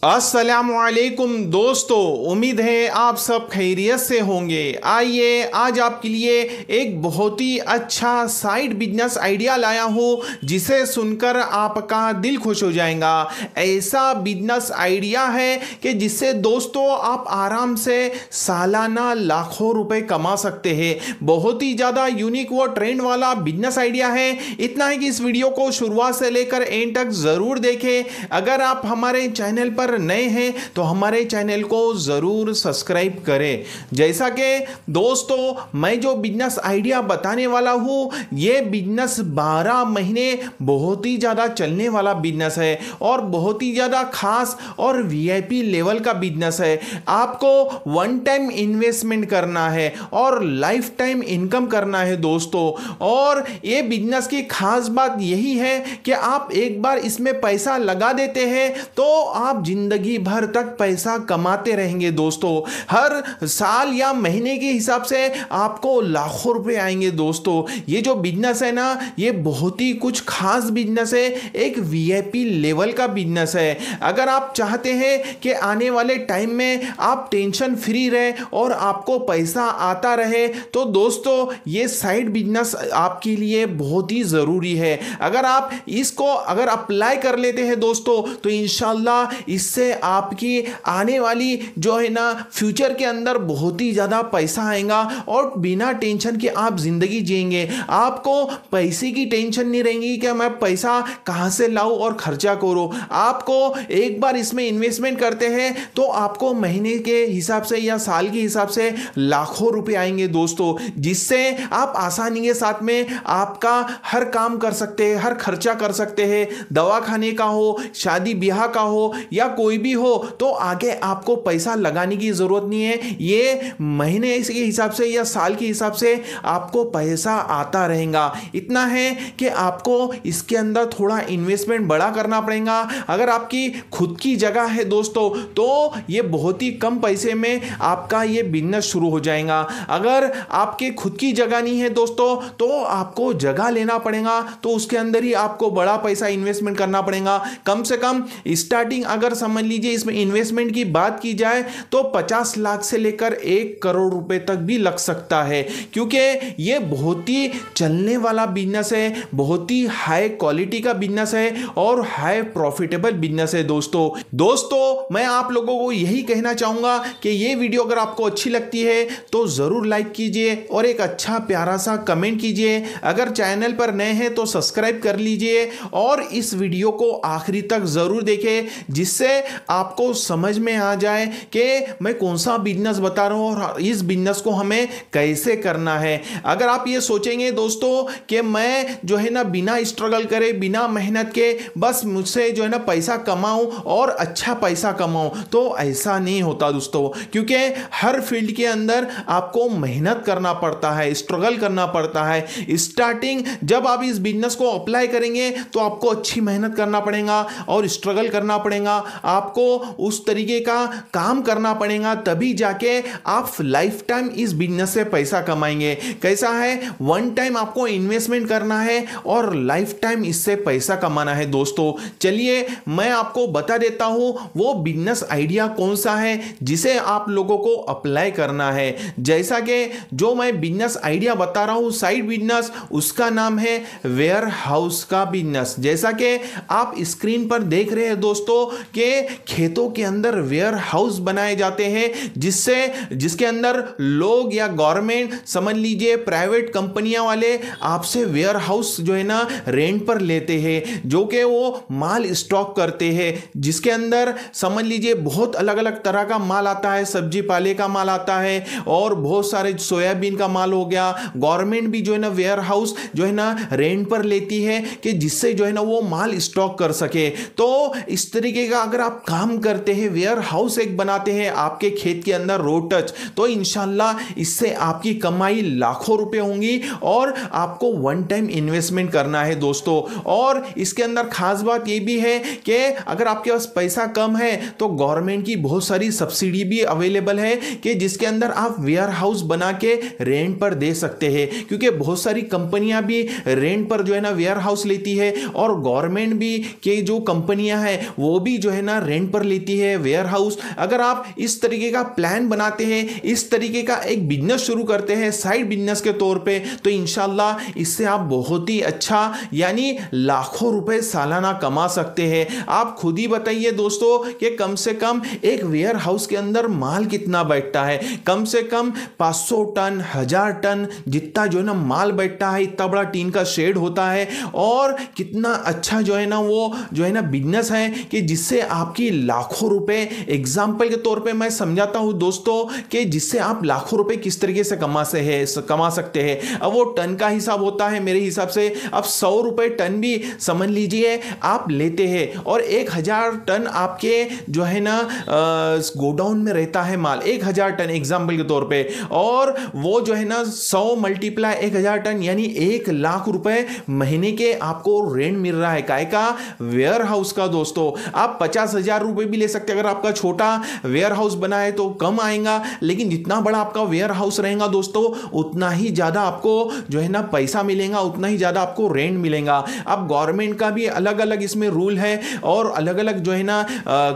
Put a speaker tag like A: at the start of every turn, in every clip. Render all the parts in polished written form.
A: अस्सलामुअलैकुम दोस्तों, उम्मीद है आप सब खैरियत से होंगे। आइए आज आपके लिए एक बहुत ही अच्छा साइड बिजनेस आइडिया लाया हूँ जिसे सुनकर आपका दिल खुश हो जाएगा। ऐसा बिजनेस आइडिया है कि जिससे दोस्तों आप आराम से सालाना लाखों रुपए कमा सकते हैं। बहुत ही ज़्यादा यूनिक व ट्रेंड वाला बिजनेस आइडिया है। इतना है कि इस वीडियो को शुरुआत से लेकर एंड तक ज़रूर देखें। अगर आप हमारे चैनल पर नए हैं तो हमारे चैनल को जरूर सब्सक्राइब करें। जैसा कि दोस्तों मैं जो बिजनेस आइडिया बताने वाला हूं, ये बिजनेस 12 महीने बहुत ही ज्यादा चलने वाला बिजनेस है और बहुत ही ज्यादा खास और वीआईपी लेवल का बिजनेस है। आपको वन टाइम इन्वेस्टमेंट करना है और लाइफ टाइम इनकम करना है दोस्तों। और ये बिजनेस की खास बात यही है कि आप एक बार इसमें पैसा लगा देते हैं तो आप जिंदगी भर तक पैसा कमाते रहेंगे दोस्तों। हर साल या महीने के हिसाब से आपको लाखों रुपए आएंगे दोस्तों। ये जो बिजनेस है ना, ये बहुत ही कुछ खास बिजनेस है, एक वीआईपी लेवल का बिजनेस है। अगर आप चाहते हैं कि आने वाले टाइम में आप टेंशन फ्री रहे और आपको पैसा आता रहे तो दोस्तों ये साइड बिजनेस आपके लिए बहुत ही जरूरी है। अगर आप इसको अप्लाई कर लेते हैं दोस्तों तो इंशाल्लाह इससे आपकी आने वाली जो है ना फ्यूचर के अंदर बहुत ही ज़्यादा पैसा आएगा और बिना टेंशन के आप ज़िंदगी जिएंगे। आपको पैसे की टेंशन नहीं रहेगी कि मैं पैसा कहाँ से लाऊं और खर्चा करूं। आपको एक बार इसमें इन्वेस्टमेंट करते हैं तो आपको महीने के हिसाब से या साल के हिसाब से लाखों रुपए आएंगे दोस्तों, जिससे आप आसानी के साथ में आपका हर काम कर सकते हैं, हर खर्चा कर सकते हैं। दवा खाने का हो, शादी ब्याह का हो या कोई भी हो तो आगे आपको पैसा लगाने की जरूरत नहीं है। ये महीने के हिसाब से या साल के हिसाब से आपको पैसा आता रहेगा। इतना है कि आपको इसके अंदर थोड़ा इन्वेस्टमेंट बड़ा करना पड़ेगा। अगर आपकी खुद की जगह है दोस्तों तो ये बहुत ही कम पैसे में आपका ये बिजनेस शुरू हो जाएगा। अगर आपके खुद की जगह नहीं है दोस्तों तो आपको जगह लेना पड़ेगा, तो उसके अंदर ही आपको बड़ा पैसा इन्वेस्टमेंट करना पड़ेगा। कम से कम स्टार्टिंग अगर समझ लीजिए इसमें इन्वेस्टमेंट की बात की जाए तो 50 लाख से लेकर 1 करोड़ रुपए तक भी लग सकता है, क्योंकि ये बहुत ही चलने वाला बिजनेस है, बहुत ही हाई क्वालिटी का बिजनेस है और हाई प्रॉफिटेबल बिजनेस है दोस्तों मैं आप लोगों को यही कहना चाहूंगा कि ये वीडियो अगर आपको अच्छी लगती है तो जरूर लाइक कीजिए और एक अच्छा प्यारा सा कमेंट कीजिए। अगर चैनल पर नए हैं तो सब्सक्राइब कर लीजिए और इस वीडियो को आखिरी तक जरूर देखें, जिससे आपको समझ में आ जाए कि मैं कौन सा बिजनेस बता रहा हूं और इस बिजनेस को हमें कैसे करना है। अगर आप ये सोचेंगे दोस्तों कि मैं जो है ना बिना स्ट्रगल करे, बिना मेहनत के बस मुझसे जो है ना पैसा कमाऊं और अच्छा पैसा कमाऊं, तो ऐसा नहीं होता दोस्तों, क्योंकि हर फील्ड के अंदर आपको मेहनत करना पड़ता है, स्ट्रगल करना पड़ता है। स्टार्टिंग जब आप इस बिजनेस को अप्लाई करेंगे तो आपको अच्छी मेहनत करना पड़ेगा और स्ट्रगल करना पड़ेगा, आपको उस तरीके का काम करना पड़ेगा, तभी जाके आप लाइफ टाइम इस बिजनेस से पैसा कमाएंगे। कैसा है, वन टाइम आपको इन्वेस्टमेंट करना है और लाइफ टाइम इससे पैसा कमाना है दोस्तों। चलिए मैं आपको बता देता हूं वो बिजनेस आइडिया कौन सा है जिसे आप लोगों को अप्लाई करना है। जैसा कि जो मैं बिजनेस आइडिया बता रहा हूं साइड बिजनेस, उसका नाम है वेयर हाउस का बिजनेस। जैसा कि आप स्क्रीन पर देख रहे हैं दोस्तों कि खेतों के अंदर वेयर हाउस बनाए जाते हैं, जिसके अंदर लोग या गवर्नमेंट समझ लीजिए प्राइवेट कंपनियां वाले आपसे वेयर हाउस जो है ना रेंट पर लेते हैं, जो कि वो माल स्टॉक करते हैं, जिसके अंदर समझ लीजिए बहुत अलग अलग तरह का माल आता है। सब्जी पाले का माल आता है और बहुत सारे सोयाबीन का माल हो गया। गवर्नमेंट भी जो है ना वेयर हाउस जो है ना रेंट पर लेती है कि जिससे जो है ना वो माल स्टॉक कर सके। तो इस तरीके का अगर आप काम करते हैं, वेयर हाउस एक बनाते हैं आपके खेत के अंदर रोड टच, तो इंशाल्लाह इससे आपकी कमाई लाखों रुपए होंगी और आपको वन टाइम इन्वेस्टमेंट करना है दोस्तों। और इसके अंदर खास बात यह भी है कि अगर आपके पास पैसा कम है तो गवर्नमेंट की बहुत सारी सब्सिडी भी अवेलेबल है कि जिसके अंदर आप वेयर हाउस बना के रेंट पर दे सकते हैं, क्योंकि बहुत सारी कंपनियां भी रेंट पर जो है ना वेयर हाउस लेती है और गवर्नमेंट भी के जो कंपनियां हैं वो भी जो है ना रेंट पर लेती है वेयर हाउस। अगर आप इस तरीके का प्लान बनाते हैं, इस तरीके का एक बिजनेस शुरू करते हैं साइड बिजनेस के तौर पे, तो इंशाल्लाह इससे आप बहुत ही अच्छा यानी लाखों रुपए सालाना कमा सकते हैं। आप खुद ही बताइए दोस्तों कि कम से कम एक वेयर हाउस के अंदर माल कितना बैठता है। कम से कम 500 टन 1000 टन जितना जो है ना माल बैठता है, इतना बड़ा टीन का शेड होता है। और कितना अच्छा जो है ना वो जो है ना बिजनेस है कि जिससे आपकी लाखों रुपए, एग्जाम्पल के तौर पे मैं समझाता हूं दोस्तों कि जिससे आप लाखों रुपए किस तरीके से कमा सकते हैं। अब वो टन का हिसाब होता है मेरे हिसाब से। अब 100 रुपए टन भी समझ लीजिए आप लेते हैं और 1000 टन आपके जो है ना गोडाउन में रहता है माल, 1000 टन एग्जाम्पल के तौर पे, और वो जो है ना 100 मल्टीप्लाई 1000 टन यानी 1 लाख रुपए महीने के आपको रेंट मिल रहा है। काय का? वेयर हाउस का दोस्तों। आप 50,000 रुपए भी ले सकते हैं अगर आपका छोटा वेयर हाउस बना है तो कम आएगा, लेकिन जितना बड़ा आपका वेयर हाउस रहेगा दोस्तों उतना ही ज्यादा आपको जो है ना पैसा मिलेगा, उतना ही ज्यादा आपको रेंट मिलेगा। अब गवर्नमेंट का भी अलग अलग इसमें रूल है और अलग अलग जो है ना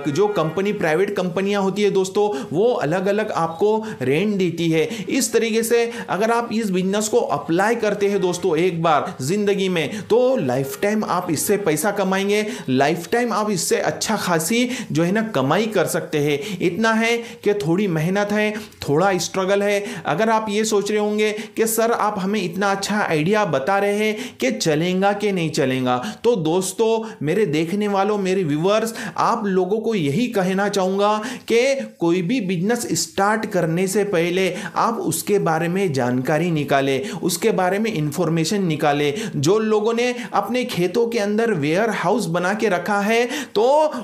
A: जो कंपनी प्राइवेट कंपनियां होती है दोस्तों वो अलग अलग आपको रेंट देती है। इस तरीके से अगर आप इस बिजनेस को अप्लाई करते हैं दोस्तों एक बार जिंदगी में, तो लाइफ टाइम आप इससे पैसा कमाएंगे, लाइफ टाइम आप इससे अच्छा खासी जो है ना कमाई कर सकते हैं। इतना है कि थोड़ी मेहनत है, थोड़ा स्ट्रगल है। अगर आप ये सोच रहे होंगे कि सर आप हमें इतना अच्छा आइडिया बता रहे हैं कि चलेगा कि नहीं चलेगा, तो दोस्तों मेरे देखने वालों, मेरे व्यूअर्स, आप लोगों को यही कहना चाहूंगा कि कोई भी बिजनेस स्टार्ट करने से पहले आप उसके बारे में जानकारी निकालें, उसके बारे में इंफॉर्मेशन निकालें। जो लोगों ने अपने खेतों के अंदर वेयर हाउस बना के रखा है तो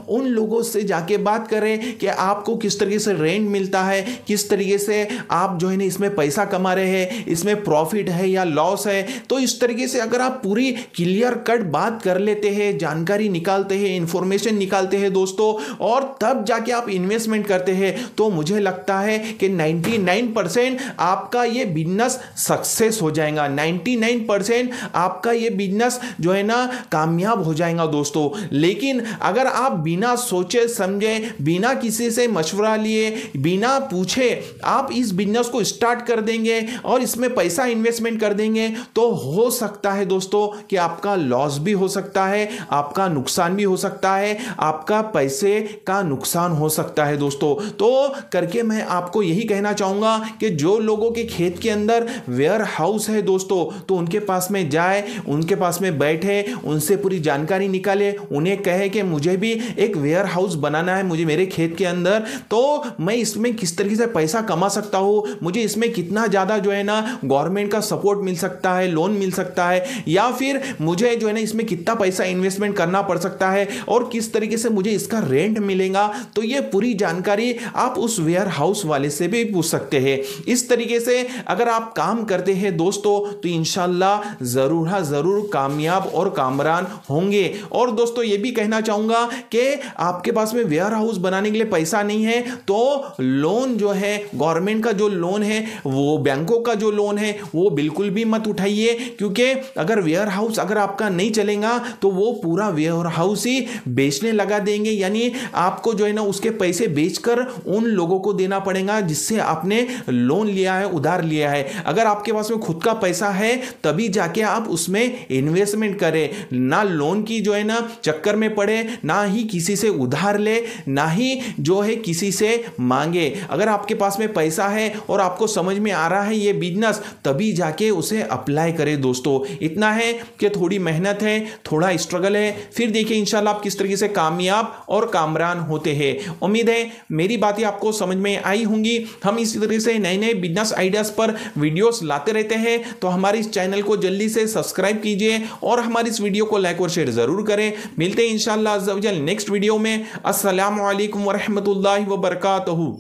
A: उन लोगों से जाके बात करें कि आपको किस तरीके से रेंट मिलता है, किस तरीके से आप जो है ना इसमें पैसा कमा रहे हैं, इसमें प्रॉफिट है या लॉस है। तो इस तरीके से अगर आप पूरी क्लियर कट बात कर लेते हैं, जानकारी निकालते हैं, इंफॉर्मेशन निकालते हैं दोस्तों, और तब जाके आप इन्वेस्टमेंट करते हैं, तो मुझे लगता है कि 99% आपका ये बिजनेस सक्सेस हो जाएगा। 99% आपका ये बिजनेस जो है ना कामयाब हो जाएगा दोस्तों। लेकिन अगर आप बिना सोचे समझे, बिना किसी से मशवरा लिए, बिना पूछे आप इस बिजनेस को स्टार्ट कर देंगे और इसमें पैसा इन्वेस्टमेंट कर देंगे, तो हो सकता है दोस्तों कि आपका लॉस भी हो सकता है, आपका नुकसान भी हो सकता है, आपका पैसे का नुकसान हो सकता है दोस्तों। तो करके मैं आपको यही कहना चाहूंगा कि जो लोगों के खेत के अंदर वेयर हाउस है दोस्तों, तो उनके पास में जाए, उनके पास में बैठे, उनसे पूरी जानकारी निकाले, उन्हें कहे कि मुझे भी एक वेयर हाउस बनाना है मुझे मेरे खेत के अंदर, तो मैं इसमें किस तरीके से पैसा कमा सकता हूं, मुझे इसमें कितना ज्यादा जो है ना गवर्नमेंट का सपोर्ट मिल सकता है, लोन मिल सकता है, या फिर मुझे जो है ना इसमें कितना पैसा इन्वेस्टमेंट करना पड़ सकता है और किस तरीके से मुझे इसका रेंट मिलेगा। तो ये पूरी जानकारी आप उस वेयर हाउस वाले से भी पूछ सकते हैं। इस तरीके से अगर आप काम करते हैं दोस्तों तो इंशाल्लाह जरूर जरूर कामयाब और कामरान होंगे। और दोस्तों ये भी कहना चाहूंगा कि आपके पास में वेयर हाउस बनाने के लिए पैसा नहीं है तो लोन जो है, गवर्नमेंट का जो लोन है, वो बैंकों का जो लोन है वो बिल्कुल भी मत उठाइए, क्योंकि अगर वेयर हाउस अगर आपका नहीं चलेगा तो वो पूरा वेयर हाउस ही बेचने लगा देंगे, यानी आपको जो है ना उसके पैसे बेचकर उन लोगों को देना पड़ेगा जिससे आपने लोन लिया है, उधार लिया है। अगर आपके पास में खुद का पैसा है तभी जाके आप उसमें इन्वेस्टमेंट करें, ना लोन की जो है ना चक्कर में पड़े, ना ही किसी से उधार ले, ना ही जो है किसी से मांगे। अगर आपके पास में पैसा है और आपको समझ में आ रहा है ये बिजनेस, तभी जाके उसे अप्लाई करें दोस्तों। इतना है कि थोड़ी मेहनत है, थोड़ा स्ट्रगल है, फिर देखिए इंशाल्लाह आप किस तरीके से कामयाब और कामरान होते हैं। उम्मीद है मेरी बातें आपको समझ में आई होंगी। हम इसी तरीके से नए नए बिजनेस आइडियाज पर वीडियोस लाते रहते हैं, तो हमारे इस चैनल को जल्दी से सब्सक्राइब कीजिए और हमारी इस वीडियो को लाइक और शेयर जरूर करें। मिलते हैं इंशाल्लाह अज़्ज़ा वजल नेक्स्ट वीडियो में। अस्सलामु अलैकुम व रहमतुल्लाहि व बरकातहू।